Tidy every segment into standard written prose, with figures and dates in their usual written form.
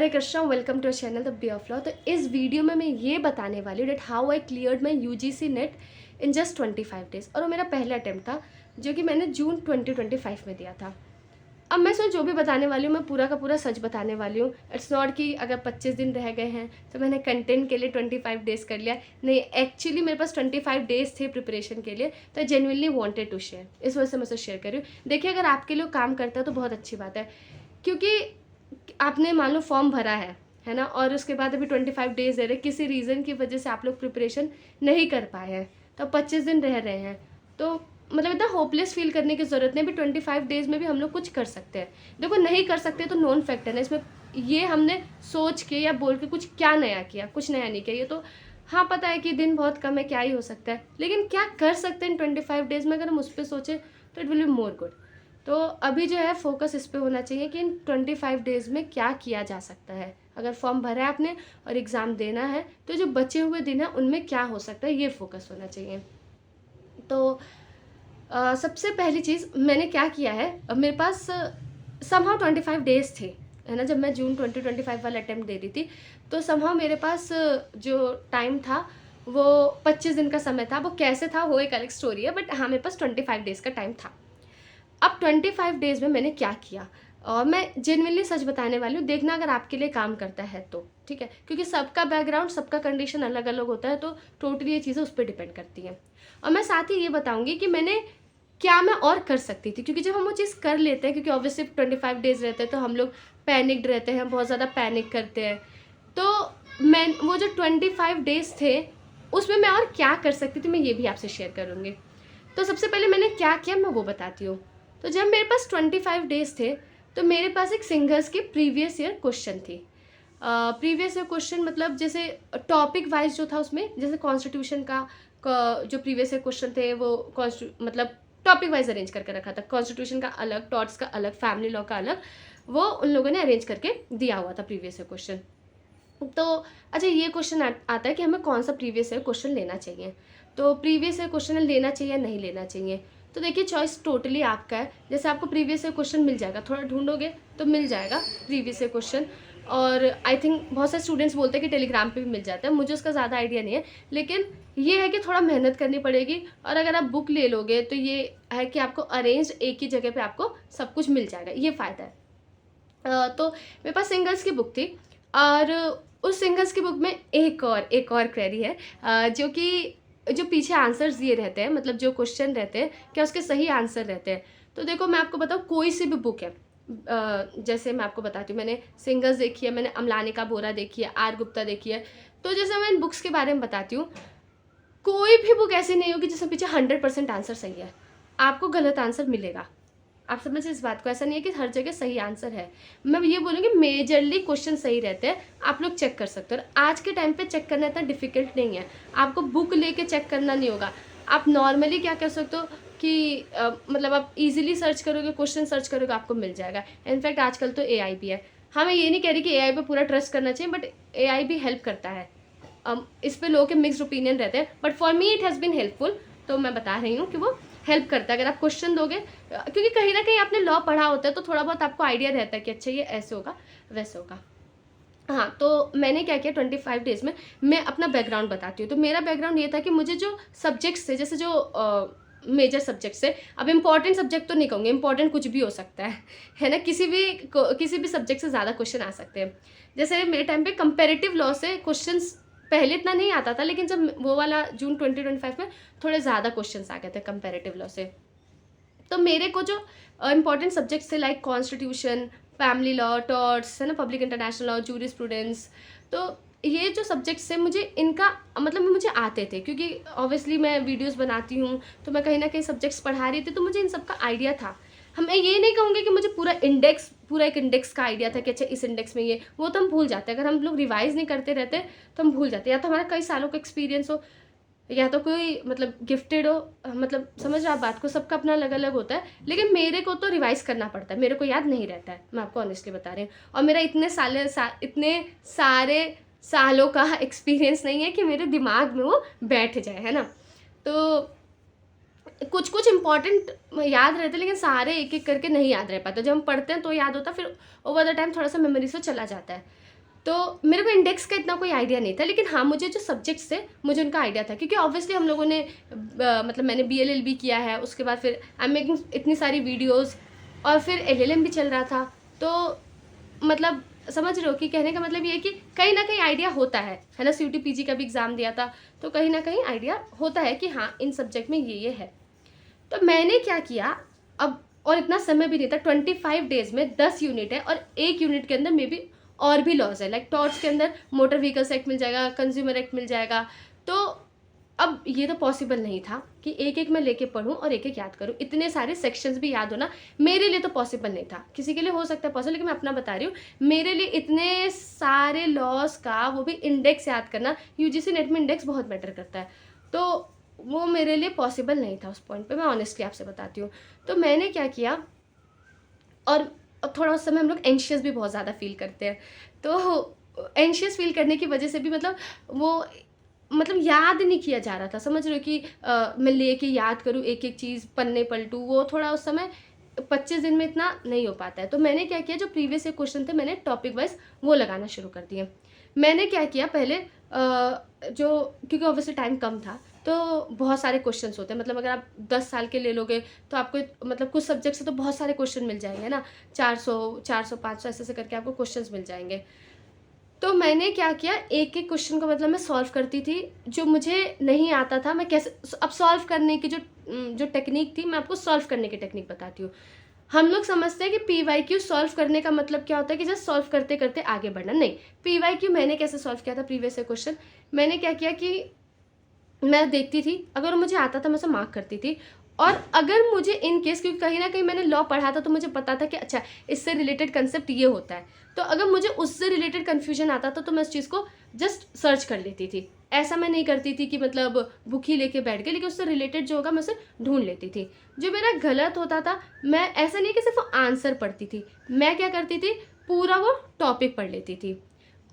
Hare Krishna, welcome to our channel the bay of law. तो इस video में मैं ये बताने वाली हूँ that how I cleared my UGC NET in just 25 days. और वो मेरा पहला अटैम्प्ट था जो कि मैंने जून 2025 में दिया था। अब मैं जो भी बताने वाली हूँ मैं पूरा का पूरा सच बताने वाली हूँ। इट्स नॉट कि अगर 25 दिन रह गए हैं तो मैंने कंटेंट के लिए 25 डेज़ कर लिया, नहीं। एक्चुअली मेरे पास 25 डेज़ थे प्रिपरेशन के लिए, तो I genuinely wanted to share, इस वजह से मैं उसे शेयर कर रही हूँ। देखिए, अगर आपके लिए काम करता है तो बहुत अच्छी बात है, क्योंकि आपने मान लो फॉर्म भरा है ना, और उसके बाद अभी 25 डेज़ रह रहे, किसी रीज़न की वजह से आप लोग प्रिपरेशन नहीं कर पाए हैं, तो 25 दिन रह रहे हैं, तो मतलब इतना होपलेस फील करने की ज़रूरत नहीं। अभी 25 डेज़ में भी हम लोग कुछ कर सकते हैं। देखो, नहीं कर सकते तो नॉन फैक्ट है ना इसमें, ये हमने सोच के या बोल के कुछ क्या नया किया, कुछ नया नहीं किया। ये तो हाँ, पता है कि दिन बहुत कम है, क्या ही हो सकता है, लेकिन क्या कर सकते हैं 25 डेज़ में, अगर हम उस पर सोचें तो it will be more good. तो अभी जो है फोकस इस पे होना चाहिए कि इन 25 डेज़ में क्या किया जा सकता है। अगर फॉर्म भरा है आपने और एग्ज़ाम देना है, तो जो बचे हुए दिन हैं उनमें क्या हो सकता है, ये फोकस होना चाहिए। तो सबसे पहली चीज़ मैंने क्या किया है, मेरे पास समहाउ 25 डेज़ थे, है ना। जब मैं जून 2025 वाला अटैम्प्ट दे रही थी, तो समहाउ मेरे पास जो टाइम था वो 25 दिन का समय था। वो कैसे था वो एक अलग स्टोरी है, बट हाँ, मेरे पास 25 डेज़ का टाइम था। अब 25 डेज़ में मैंने क्या किया, और मैं जेन्युइनली सच बताने वाली हूँ, देखना अगर आपके लिए काम करता है तो ठीक है, क्योंकि सबका बैकग्राउंड, सबका कंडीशन अलग अलग होता है, तो टोटली ये चीज़ें उस पर डिपेंड करती हैं। और मैं साथ ही ये बताऊँगी कि मैंने क्या मैं और कर सकती थी, क्योंकि जब हम वो चीज़ कर लेते हैं, क्योंकि ऑब्वियसली 25 डेज़ रहते हैं तो हम लोग पैनिक्ड रहते हैं, बहुत ज़्यादा पैनिक करते हैं। तो मैं वो जो 25 डेज़ थे उसमें मैं और क्या कर सकती थी, मैं ये भी आपसे शेयर करूँगी। तो सबसे पहले मैंने क्या किया मैं वो बताती हूँ। तो जब मेरे पास 25 डेज़ थे, तो मेरे पास एक सिंगर्स की प्रीवियस ईयर क्वेश्चन थी। प्रीवियस ईयर क्वेश्चन मतलब जैसे टॉपिक वाइज जो था उसमें, जैसे कॉन्स्टिट्यूशन का जो प्रीवियस ईयर क्वेश्चन थे वो मतलब टॉपिक वाइज अरेंज करके रखा था। कॉन्स्टिट्यूशन का अलग, टॉर्ट्स का अलग, फैमिली लॉ का अलग, वो उन लोगों ने अरेंज करके दिया हुआ था प्रीवियस ईयर क्वेश्चन। तो अच्छा, ये क्वेश्चन आता है कि हमें कौन सा प्रीवियस ईयर क्वेश्चन लेना चाहिए। तो प्रीवियस ईयर क्वेश्चन लेना चाहिए या नहीं लेना चाहिए, तो देखिए चॉइस टोटली आपका है। जैसे आपको प्रीवियस ईयर क्वेश्चन मिल जाएगा, थोड़ा ढूंढोगे तो मिल जाएगा प्रीवियस ईयर क्वेश्चन। और आई थिंक बहुत सारे स्टूडेंट्स बोलते हैं कि टेलीग्राम पे भी मिल जाता है, मुझे उसका ज़्यादा आइडिया नहीं है, लेकिन ये है कि थोड़ा मेहनत करनी पड़ेगी। और अगर आप बुक ले लोगे तो ये है कि आपको अरेंज एक ही जगह पे आपको सब कुछ मिल जाएगा, ये फ़ायदा है। तो मेरे पास सिंगर्स की बुक थी, और उस सिंगर्स की बुक में एक और क्वेरी है, जो कि जो पीछे आंसर्स दिए रहते हैं, मतलब जो क्वेश्चन रहते हैं क्या उसके सही आंसर रहते हैं। तो देखो, मैं आपको बताऊँ, कोई सी भी बुक है, जैसे मैं आपको बताती हूँ, मैंने सिंगर्स देखी है, मैंने अमलानिका बोरा देखी है, आर गुप्ता देखी है। तो जैसे मैं इन बुक्स के बारे में बताती हूँ, कोई भी बुक ऐसी नहीं होगी जिसमें पीछे 100% आंसर सही है, आपको गलत आंसर मिलेगा। आप समझिए इस बात को, ऐसा नहीं है कि हर जगह सही आंसर है। मैं ये बोलूँगी मेजरली क्वेश्चन सही रहते हैं, आप लोग चेक कर सकते हो। और आज के टाइम पे चेक करना इतना डिफिकल्ट नहीं है, आपको बुक लेके चेक करना नहीं होगा। आप नॉर्मली क्या कर सकते हो कि मतलब आप इजीली सर्च करोगे, क्वेश्चन सर्च करोगे, आपको मिल जाएगा। इनफैक्ट आजकल तो एआई भी है। हाँ, मैं ये नहीं कह रही कि एआई पे पूरा ट्रस्ट करना चाहिए, बट एआई भी हेल्प करता है। इस पे लोगों के मिक्स्ड ओपिनियन रहते हैं, but for me it has been helpful. तो मैं बता रही हूँ कि वो हेल्प करता है अगर आप क्वेश्चन दोगे, क्योंकि कहीं ना कहीं आपने लॉ पढ़ा होता है, तो थोड़ा बहुत आपको आइडिया रहता है कि अच्छा ये ऐसे होगा, वैसे होगा। हाँ, तो मैंने क्या किया 25 डेज़ में, मैं अपना बैकग्राउंड बताती हूँ। तो मेरा बैकग्राउंड ये था कि मुझे जो सब्जेक्ट्स थे, जैसे जो मेजर सब्जेक्ट्स है, अब इंपॉर्टेंट सब्जेक्ट तो नहीं कहूँगी, इंपॉर्टेंट कुछ भी हो सकता है ना, किसी भी सब्जेक्ट से ज़्यादा क्वेश्चन आ सकते हैं। जैसे मेरे टाइम पे कंपेरेटिव लॉ से क्वेश्चंस पहले इतना नहीं आता था, लेकिन जब वो वाला जून 2025 में थोड़े ज़्यादा क्वेश्चंस आ गए थे कंपेरेटिव लॉ से। तो मेरे को जो इंपॉर्टेंट सब्जेक्ट्स थे like constitution, family law, torts, है ना, पब्लिक इंटरनेशनल लॉ, जूरिस्प्रूडेंस, तो ये जो सब्जेक्ट्स हैं मुझे इनका मतलब मुझे आते थे, क्योंकि ऑब्वियसली मैं वीडियोस बनाती हूँ, तो मैं कहीं ना कहीं सब्जेक्ट्स पढ़ा रही थी, तो मुझे इन सब का आइडिया था। मैं ये नहीं कहूँगी कि मुझे पूरा एक इंडेक्स का आइडिया था कि अच्छा इस इंडेक्स में ये, वो तो हम भूल जाते हैं। अगर हम लोग रिवाइज नहीं करते रहते तो हम भूल जाते हैं, या तो हमारा कई सालों का एक्सपीरियंस हो, या तो कोई मतलब गिफ्टेड हो, मतलब समझ रहे आप बात को, सबका अपना अलग अलग होता है। लेकिन मेरे को तो रिवाइज करना पड़ता है, मेरे को याद नहीं रहता है, मैं आपको ऑनेस्टली बता रही हूँ। और मेरा इतने सारे सालों का एक्सपीरियंस नहीं है कि मेरे दिमाग में वो बैठ जाए, है ना। तो कुछ कुछ इंपॉर्टेंट याद रहते हैं, लेकिन सारे एक एक करके नहीं याद रह पाते। जब हम पढ़ते हैं तो याद होता, फिर ओवर द टाइम थोड़ा सा मेमोरी से चला जाता है। तो मेरे को इंडेक्स का इतना कोई आइडिया नहीं था, लेकिन हाँ मुझे जो सब्जेक्ट्स थे मुझे उनका आइडिया था, क्योंकि ऑब्वियसली हम लोगों ने मतलब मैंने BLLB किया है, उसके बाद फिर आई एम मेकिंग इतनी सारी वीडियोस, और फिर LLM भी चल रहा था। तो मतलब समझ रहे हो कि कहने का मतलब ये है कि कहीं ना कहीं आइडिया होता है ना। CUT PG का भी एग्ज़ाम दिया था, तो कहीं ना कहीं आइडिया होता है कि हाँ इन सब्जेक्ट में ये है। तो मैंने क्या किया अब, और इतना समय भी नहीं था, 25 डेज में 10 यूनिट है, और एक यूनिट के अंदर मे बी और भी लॉज है, लाइक टॉर्ट्स के अंदर मोटर व्हीकल्स एक्ट मिल जाएगा, कंज्यूमर एक्ट मिल जाएगा। तो अब ये तो पॉसिबल नहीं था कि एक एक मैं लेके पढूं और एक एक याद करूं, इतने सारे सेक्शंस भी याद होना मेरे लिए तो पॉसिबल नहीं था। किसी के लिए हो सकता है पॉसिबल, लेकिन मैं अपना बता रही हूँ, मेरे लिए इतने सारे लॉस का, वो भी इंडेक्स याद करना, UGC नेट में इंडेक्स बहुत मैटर करता है, तो वो मेरे लिए पॉसिबल नहीं था उस पॉइंट पे, मैं ऑनेस्टली आपसे बताती हूँ। तो मैंने क्या किया, और थोड़ा उस समय हम लोग एंशियस भी बहुत ज़्यादा फील करते हैं, तो एंशियस फील करने की वजह से भी वो याद नहीं किया जा रहा था, समझ रहे हो कि मैं लेके याद करूँ एक एक चीज़, पन्ने पलटूँ, वो थोड़ा उस समय 25 दिन में इतना नहीं हो पाता है। तो मैंने क्या किया, जो प्रीवियस ईयर क्वेश्चन थे मैंने टॉपिक वाइज वो लगाना शुरू कर दिए। मैंने क्या किया पहले, जो क्योंकि ऑब्वियसली टाइम कम था, तो बहुत सारे क्वेश्चंस होते हैं, मतलब अगर आप 10 साल के ले लोगे तो आपको कुछ सब्जेक्ट से तो बहुत सारे क्वेश्चन मिल जाएंगे ना, 400 400 500 ऐसे ऐसे करके आपको क्वेश्चंस मिल जाएंगे। तो मैंने क्या किया, एक एक क्वेश्चन को मैं सॉल्व करती थी, जो मुझे नहीं आता था मैं कैसे, अब सॉल्व करने की जो टेक्निक थी, मैं आपको सॉल्व करने की टेक्निक बताती हूँ। हम लोग समझते हैं कि PYQ सॉल्व करने का मतलब क्या होता है कि जस्ट सॉल्व करते करते आगे बढ़ना, नहीं। PYQ मैंने कैसे सॉल्व किया था, प्रीवियस ईयर क्वेश्चन मैंने क्या किया कि मैं देखती थी, अगर मुझे आता था मैं उसे मार्क करती थी, और अगर मुझे इन केस, क्योंकि कहीं ना कहीं मैंने लॉ पढ़ा था तो मुझे पता था कि अच्छा इससे रिलेटेड कंसेप्ट ये होता है, तो अगर मुझे उससे रिलेटेड कन्फ्यूजन आता था तो मैं उस चीज़ को जस्ट सर्च कर लेती थी। ऐसा मैं नहीं करती थी कि बुक ही लेके बैठ गई, लेकिन उससे रिलेटेड जो होगा मैं उसे ढूंढ लेती थी। जो मेरा गलत होता था, मैं ऐसा नहीं कि सिर्फ आंसर पढ़ती थी, मैं क्या करती थी, पूरा वो टॉपिक पढ़ लेती थी।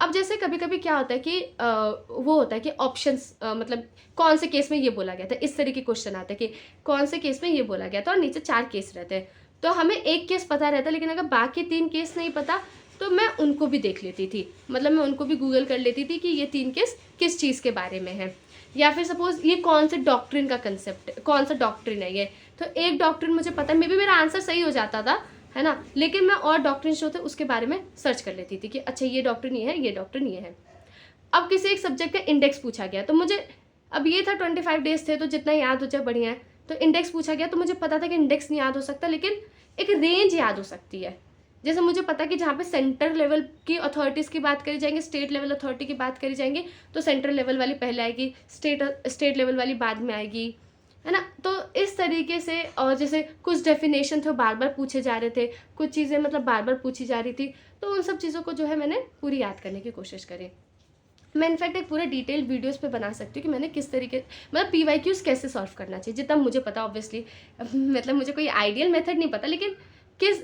अब जैसे कभी कभी क्या होता है कि वो होता है कि ऑप्शंस, कौन से केस में ये बोला गया था, इस तरह के क्वेश्चन आते हैं कि कौन से केस में ये बोला गया था, और नीचे 4 केस रहते हैं, तो हमें एक केस पता रहता है, लेकिन अगर बाकी 3 केस नहीं पता तो मैं उनको भी देख लेती थी, मैं उनको भी गूगल कर लेती थी कि ये 3 केस किस चीज़ के बारे में है, या फिर सपोज ये कौन से डॉक्ट्रिन का कंसेप्ट, कौन सा डॉक्ट्रिन है ये, तो एक डॉक्ट्रिन मुझे पता है, मे बी मेरा आंसर सही हो जाता था, है ना, लेकिन मैं और डॉक्ट्रिन जो थे उसके बारे में सर्च कर लेती थी कि अच्छा ये डॉक्ट्रिन ये है, ये डॉक्ट्रिन ये है। अब किसी एक सब्जेक्ट का इंडेक्स पूछा गया, तो मुझे, अब ये था 25 डेज थे तो जितना याद हो जाए बढ़िया है, तो इंडेक्स पूछा गया तो मुझे पता था कि इंडेक्स नहीं याद हो सकता, लेकिन एक रेंज याद हो सकती है। जैसे मुझे पता कि जहाँ पे सेंटर लेवल की अथॉरिटीज़ की बात करी जाएंगी, स्टेट लेवल अथॉरिटी की बात करी जाएंगी, तो सेंट्रल लेवल वाली पहले आएगी, स्टेट लेवल वाली बाद में आएगी, है ना। तो इस तरीके से, और जैसे कुछ डेफिनेशन थे बार बार पूछे जा रहे थे, कुछ चीज़ें बार बार पूछी जा रही थी, तो उन सब चीज़ों को जो है मैंने पूरी याद करने की कोशिश करी। मैं इनफैक्ट एक पूरे डिटेल वीडियोस पे बना सकती हूँ कि मैंने किस तरीके, PYQs कैसे सॉल्व करना चाहिए, जितना मुझे पता ऑब्वियसली, मुझे कोई आइडियल मेथड नहीं पता, लेकिन किस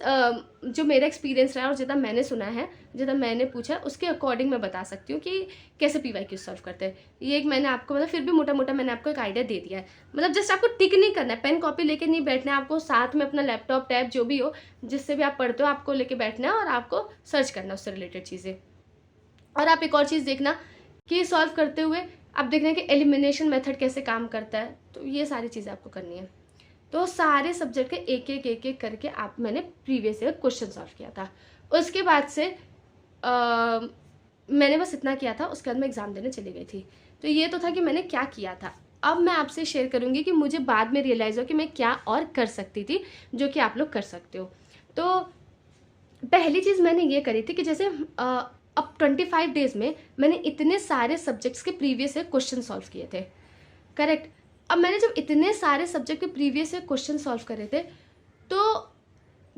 जो मेरा एक्सपीरियंस रहा और जितना मैंने सुना है, जितना मैंने पूछा, उसके अकॉर्डिंग मैं बता सकती हूँ कि कैसे PYQ सॉल्व करते हैं। ये एक मैंने आपको फिर भी मोटा मोटा मैंने आपको एक आइडिया दे दिया है। जस्ट आपको टिक नहीं करना है, पेन कॉपी लेके नहीं बैठना है, आपको साथ में अपना लैपटॉप टैब जो भी हो जिससे भी आप पढ़ते हो, आपको लेके बैठना है और आपको सर्च करना उससे रिलेटेड चीज़ें। और आप एक और चीज़ देखना कि सॉल्व करते हुए आप देखना कि एलिमिनेशन मेथड कैसे काम करता है, तो ये सारी चीज़ें आपको करनी है। तो सारे सब्जेक्ट के एक एक करके मैंने प्रीवियस ईयर क्वेश्चन सॉल्व किया था। उसके बाद से मैंने बस इतना किया था, उसके बाद मैं एग्ज़ाम देने चली गई थी। तो ये तो था कि मैंने क्या किया था। अब मैं आपसे शेयर करूँगी कि मुझे बाद में रियलाइज़ हो कि मैं क्या और कर सकती थी, जो कि आप लोग कर सकते हो। तो पहली चीज़ मैंने ये करी थी कि जैसे अब 25 डेज़ में मैंने इतने सारे सब्जेक्ट्स के प्रीवियस ईयर क्वेश्चन सॉल्व किए थे, करेक्ट। अब मैंने जब इतने सारे सब्जेक्ट के प्रीवियस ईयर क्वेश्चन सॉल्व करे थे, तो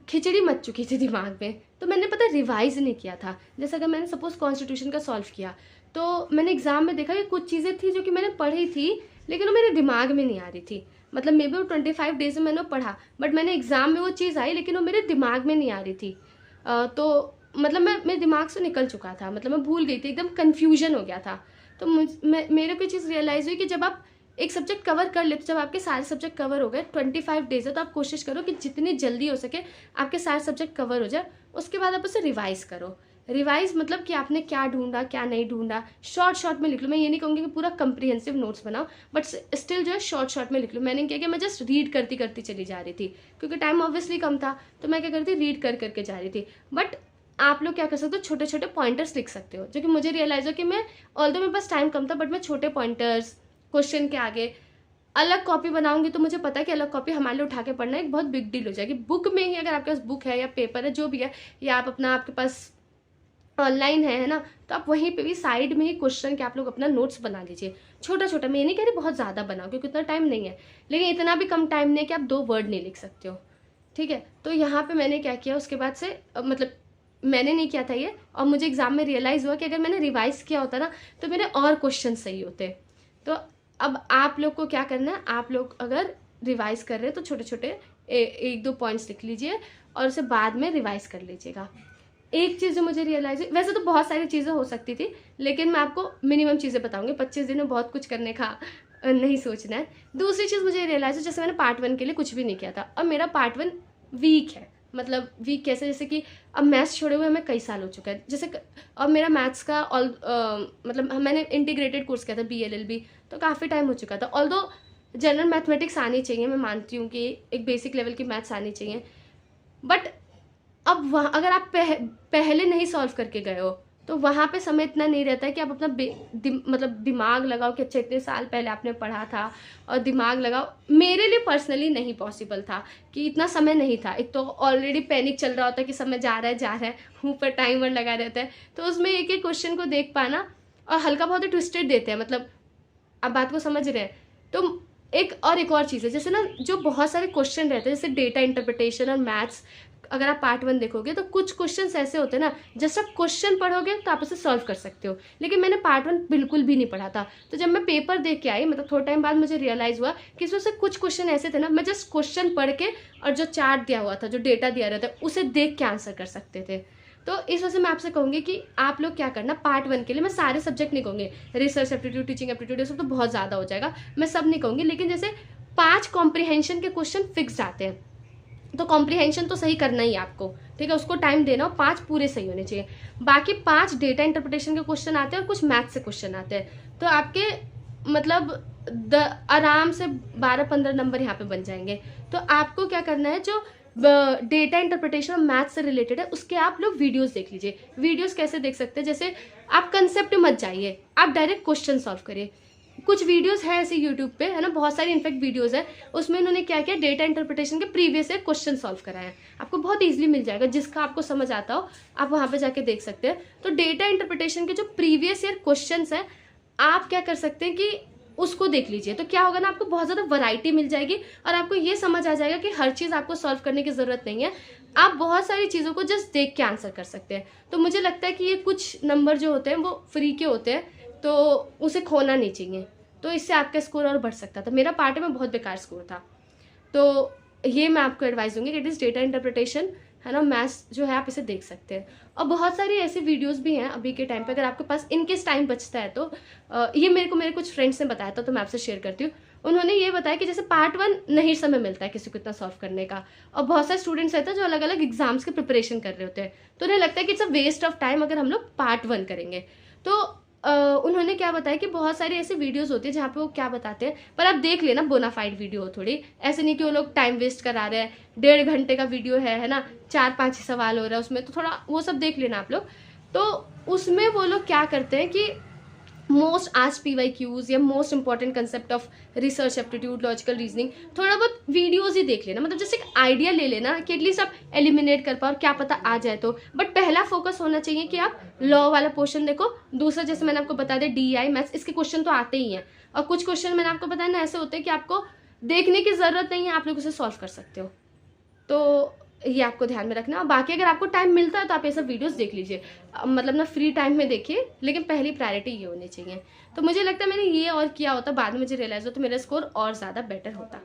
खिचड़ी मच चुकी थी दिमाग में, तो मैंने रिवाइज नहीं किया था। जैसे अगर मैंने सपोज कॉन्स्टिट्यूशन का सॉल्व किया, तो मैंने एग्जाम में देखा कि कुछ चीज़ें थी जो कि मैंने पढ़ी थी, लेकिन वो मेरे दिमाग में नहीं आ रही थी। मे बी वो 25 डेज में मैंने पढ़ा, बट मैंने एग्जाम में वो चीज़ आई, लेकिन वो मेरे दिमाग में नहीं आ रही थी। तो मेरे दिमाग से निकल चुका था, मैं भूल गई थी, एकदम कन्फ्यूजन हो गया था। तो मेरे को चीज़ रियलाइज़ हुई कि जब आप एक सब्जेक्ट कवर कर लेते, जब आपके सारे सब्जेक्ट कवर हो गए, 25 डेज है, तो आप कोशिश करो कि जितनी जल्दी हो सके आपके सारे सब्जेक्ट कवर हो जाए। उसके बाद आप उसे रिवाइज़ करो। रिवाइज मतलब कि आपने क्या ढूंढा क्या नहीं ढूंढा, शॉर्ट में लिख लो। मैं ये नहीं कहूँगी कि पूरा कंप्रिहेंसिव नोट्स बनाओ, बट स्टिल जो है शॉर्ट में लिख लो। मैंने क्या किया, मैं जस्ट रीड करती करती चली जा रही थी, क्योंकि टाइम ऑब्वियसली कम था, तो मैं क्या करती, रीड करके जा रही थी। बट आप लोग क्या कर सकते हो, छोटे छोटे पॉइंटर्स लिख सकते हो, जो कि मुझे रियलाइज हो कि मैं, ऑल्दो मेरे पास टाइम कम था, बट मैं छोटे पॉइंटर्स क्वेश्चन के आगे अलग कॉपी बनाऊंगी, तो मुझे पता है कि अलग कॉपी हमारे लिए उठा के पढ़ना एक बहुत बिग डील हो जाएगी। बुक में ही, अगर आपके पास बुक है या पेपर है जो भी है, या आप अपना, आपके पास ऑनलाइन है ना, तो आप वहीं पे भी साइड में ही क्वेश्चन के आप लोग अपना नोट्स बना लीजिए, छोटा। मैं ये नहीं कह रही बहुत ज़्यादा बनाओ, क्योंकि उतना टाइम नहीं है, लेकिन इतना भी कम टाइम नहीं है कि आप 2 वर्ड नहीं लिख सकते हो, ठीक है। तो यहाँ पे मैंने क्या किया, उसके बाद से मतलब मैंने नहीं किया था ये, और मुझे एग्जाम में रियलाइज़ हुआ कि अगर मैंने रिवाइज किया होता ना, तो मेरे और क्वेश्चन सही होते। तो अब आप लोग को क्या करना है, आप लोग अगर रिवाइज कर रहे हैं तो छोटे छोटे 1-2 पॉइंट्स लिख लीजिए, और उसे बाद में रिवाइज कर लीजिएगा। एक चीज़ जो मुझे रियलाइज हुई, वैसे तो बहुत सारी चीज़ें हो सकती थी, लेकिन मैं आपको मिनिमम चीज़ें बताऊंगी, 25 दिन में बहुत कुछ करने का नहीं सोचना है। दूसरी चीज़ मुझे रियलाइज हुई, जैसे मैंने पार्ट 1 के लिए कुछ भी नहीं किया था, अब मेरा पार्ट 1 वीक है। मतलब वीक कैसे, जैसे कि अब मैथ्स छोड़े हुए हमें कई साल हो चुका है, जैसे अब मेरा मैथ्स का मतलब मैंने इंटीग्रेटेड कोर्स किया था BLLB, तो काफ़ी टाइम हो चुका था। ऑल्दो जनरल मैथमेटिक्स आनी चाहिए, मैं मानती हूँ कि एक बेसिक लेवल की मैथ्स आनी चाहिए, बट अब वहाँ अगर आप पहले नहीं सॉल्व करके गए हो, तो वहाँ पे समय इतना नहीं रहता है कि आप अपना मतलब दिमाग लगाओ कि अच्छा इतने साल पहले आपने पढ़ा था और दिमाग लगाओ। मेरे लिए पर्सनली नहीं पॉसिबल था, कि इतना समय नहीं था। एक तो ऑलरेडी पैनिक चल रहा होता है कि समय जा रहा है, ऊपर टाइमर लगा रहता है, तो उसमें एक एक क्वेश्चन को देख पाना, और हल्का बहुत ही ट्विस्टेड देते हैं, मतलब आप बात को समझ रहे हैं। तो एक और चीज़ है, जैसे ना जो बहुत सारे क्वेश्चन रहते हैं, जैसे डेटा इंटरप्रिटेशन और मैथ्स, अगर आप पार्ट 1 देखोगे तो कुछ क्वेश्चंस ऐसे होते हैं ना, जस्ट आप क्वेश्चन पढ़ोगे तो आप उसे सॉल्व कर सकते हो, लेकिन मैंने पार्ट 1 बिल्कुल भी नहीं पढ़ा था। तो जब मैं पेपर देख के आई, मतलब थोड़ा टाइम बाद मुझे रियलाइज़ हुआ कि इसमें से कुछ क्वेश्चन ऐसे थे ना, मैं जस्ट क्वेश्चन पढ़ के और जो चार्ट दिया हुआ था, जो डेटा दिया रहता है, उसे देख के आंसर कर सकते थे। तो इस वजह से मैं आपसे कहूँगी कि आप लोग क्या करना, पार्ट 1 के लिए, मैं सारे सब्जेक्ट नहीं कहूँगी, रिसर्च एप्टीट्यूड, टीचिंग एप्टीट्यूड, ये सब तो बहुत ज़्यादा हो जाएगा, मैं सब नहीं कहूँगी, लेकिन जैसे 5 कॉम्प्रिहेंशन के क्वेश्चन फिक्स आते हैं, तो कॉम्प्रिहेंशन तो सही करना ही आपको, ठीक है, उसको टाइम देना, और 5 पूरे सही होने चाहिए। बाकी 5 डेटा इंटरप्रिटेशन के क्वेश्चन आते हैं और कुछ मैथ्स से क्वेश्चन आते हैं, तो आपके मतलब आराम से 12-15 नंबर यहाँ पे बन जाएंगे। तो आपको क्या करना है, जो डेटा इंटरप्रिटेशन और मैथ्स से रिलेटेड है, उसके आप लोग वीडियोस देख लीजिए। वीडियोस कैसे देख सकते हैं, जैसे आप कंसेप्ट मत जाइए, आप डायरेक्ट क्वेश्चन सॉल्व करिए। कुछ वीडियोस है ऐसे यूट्यूब पे, है ना, बहुत सारी इनफैक्ट वीडियोस है, उसमें इन्होंने क्या किया, डेटा इंटरप्रिटेशन के प्रीवियस ईयर क्वेश्चन सॉल्व कराया, आपको बहुत इजीली मिल जाएगा, जिसका आपको समझ आता हो आप वहाँ पे जाके देख सकते हैं। तो डेटा इंटरप्रिटेशन के जो प्रीवियस ईयर क्वेश्चन है, आप क्या कर सकते हैं कि उसको देख लीजिए, तो क्या होगा ना, आपको बहुत ज़्यादा वैरायटी मिल जाएगी, और आपको ये समझ आ जाएगा कि हर चीज़ आपको सॉल्व करने की ज़रूरत नहीं है, आप बहुत सारी चीज़ों को जस्ट देख के आंसर कर सकते हैं। तो मुझे लगता है कि ये कुछ नंबर जो होते हैं वो फ्री के होते हैं, तो उसे खोना नहीं चाहिए, तो इससे आपका स्कोर और बढ़ सकता था। मेरा पार्ट में बहुत बेकार स्कोर था, तो ये मैं आपको एडवाइस दूंगी कि इट इज़ डेटा इंटरप्रिटेशन, है ना, मैथ्स जो है आप इसे देख सकते हैं। और बहुत सारी ऐसी वीडियोस भी हैं अभी के टाइम पे, अगर आपके पास इनकेस टाइम बचता है तो ये मेरे कुछ फ्रेंड्स ने बताया था, तो मैं आपसे शेयर करती हूँ। उन्होंने ये बताया कि जैसे पार्ट 1 नहीं समय मिलता है किसी को इतना सॉल्व करने का, और बहुत सारे स्टूडेंट्स रहते हैं जो अलग अलग एग्जाम्स की प्रिपरेशन कर रहे होते हैं, तो उन्हें लगता है कि it's a waste of time अगर हम लोग पार्ट 1 करेंगे। तो उन्होंने क्या बताया कि बहुत सारी ऐसी वीडियोस होती है जहाँ पे वो क्या बताते हैं, पर आप देख लेना बोनाफाइड वीडियो हो थोड़ी, ऐसे नहीं कि वो लोग टाइम वेस्ट करा रहे हैं, 1.5 घंटे का वीडियो है ना, 4-5 सवाल हो रहा है उसमें, तो थोड़ा वो सब देख लेना आप लोग। तो उसमें वो लोग क्या करते हैं कि मोस्ट आज PYQs या most important concept of research aptitude, logical reasoning, थोड़ा बहुत वीडियोस ही देख लेना, मतलब जैसे एक आइडिया ले लेना कि एटलीस्ट आप एलिमिनेट कर पाओ, क्या पता आ जाए तो। बट पहला फोकस होना चाहिए कि आप लॉ वाला पोर्शन देखो, दूसरा जैसे मैंने आपको बता दिया DI मैथ्स, इसके क्वेश्चन तो आते ही हैं, और कुछ क्वेश्चन मैंने आपको बताया ना ऐसे होते हैं कि आपको देखने की ज़रूरत नहीं है, आप लोग उसे सॉल्व कर सकते हो, तो ये आपको ध्यान में रखना। और बाकी अगर आपको टाइम मिलता है तो आप ये सब वीडियोस देख लीजिए, मतलब ना फ्री टाइम में देखिए, लेकिन पहली प्रायोरिटी ये होनी चाहिए। तो मुझे लगता है मैंने ये और किया होता, बाद में मुझे रियलाइज़ हो तो मेरा स्कोर और ज़्यादा बेटर होता।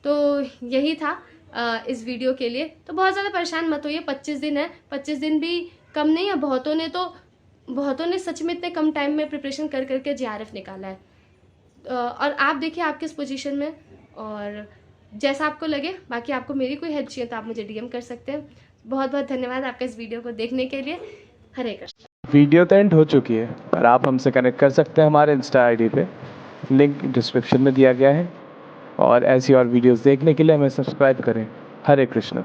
तो यही था इस वीडियो के लिए। तो बहुत ज़्यादा परेशान मत होइए, 25 दिन है, 25 दिन भी कम नहीं है। बहुतों ने सच में इतने कम टाइम में प्रिपरेशन कर करके JRF निकाला है, और आप देखिए आप किस पोजीशन में, और जैसा आपको लगे। बाकी आपको मेरी कोई हेल्प चाहिए तो आप मुझे DM कर सकते हैं। बहुत बहुत धन्यवाद आपका इस वीडियो को देखने के लिए। हरे कृष्ण। वीडियो तो एंड हो चुकी है, पर आप हमसे कनेक्ट कर सकते हैं हमारे इंस्टा आईडी पे, लिंक डिस्क्रिप्शन में दिया गया है। और ऐसी और वीडियोस देखने के लिए हमें सब्सक्राइब करें। हरे कृष्ण।